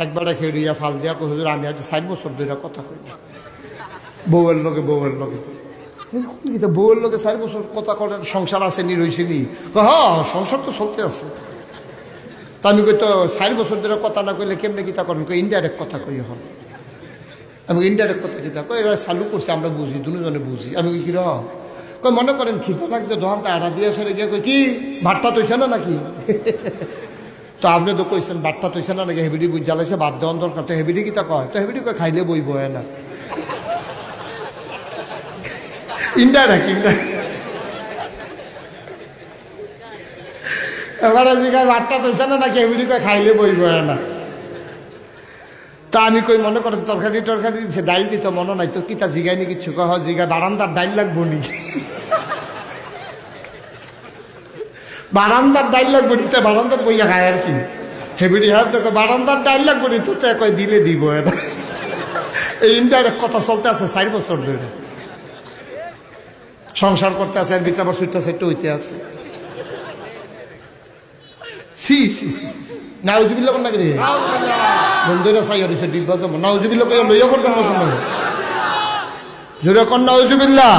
একবারে খেয়ে ফাল দিয়া কই হুজুর আমি আজ 60 বছর ধরে কথা কই না বউয়ের লগে বউয়ের বউয়ের লগে 4 বছর কথা করেন সংসার আছে নি রইছে নি হ্যাঁ সংসার তো চলতে আছে তা আমি কই তো 4 বছর ধরে কথা না কইলে কেমনে কিতা করেন কই ইনডাইরেক্ট কথা কই হন আমি ইনডাইরেক্ট কথা কিতা কই এরা চালু করছে আমরা বুঝি দুজনে বুঝি আমি কি র কই মনে করেন খিদা লাগছে দোকানটা আড়া দিয়ে সরে গিয়ে কই কি ভাতটা তৈছে না নাকি তো আপনি তো কইছেন ভাতটা তৈছে না নাকি হেবিডি বুঝ জ্বালাইছে ভাত দেওয়ান দরকার তো হেবিডি কিতা কয় তো হেবিডি কয় খাইলে বই বয় না ইনডাইরেক্ট এবারে জিগায় ভাতটা তৈছে না নাকি হেবিডি কয় খাইলে বই বয় না তা আমি কই মনে করেন তরকারি দিচ্ছে ডাইল দিত মনে নাই তো কিতা জিগাই নি কিচ্ছু কহ জিগায় বারান্দার ডাইল লাগবো নি বারান্দার ডাইল লাগবো নি তো বারান্দার বইয়া খায় আর কি হেবিডি হ্যাঁ তো বারান্দার ডাইল লাগবো নি তো কয় দিলে দিব এটা এই ইনডাইরেক্ট কথা চলতে আছে 4 বছর ধরে সংসার করতে আছে আর ভিতরে আবার সুইটটা সেটটা হইতে আছে সি সি নাউজুবিল্লাহ কোন নাকি রে বন্ধুরা চাই আর ডিব্বা যাব নাউজুবিল্লাহ কই লইয়া করবেন না জোরে কোন নাউজুবিল্লাহ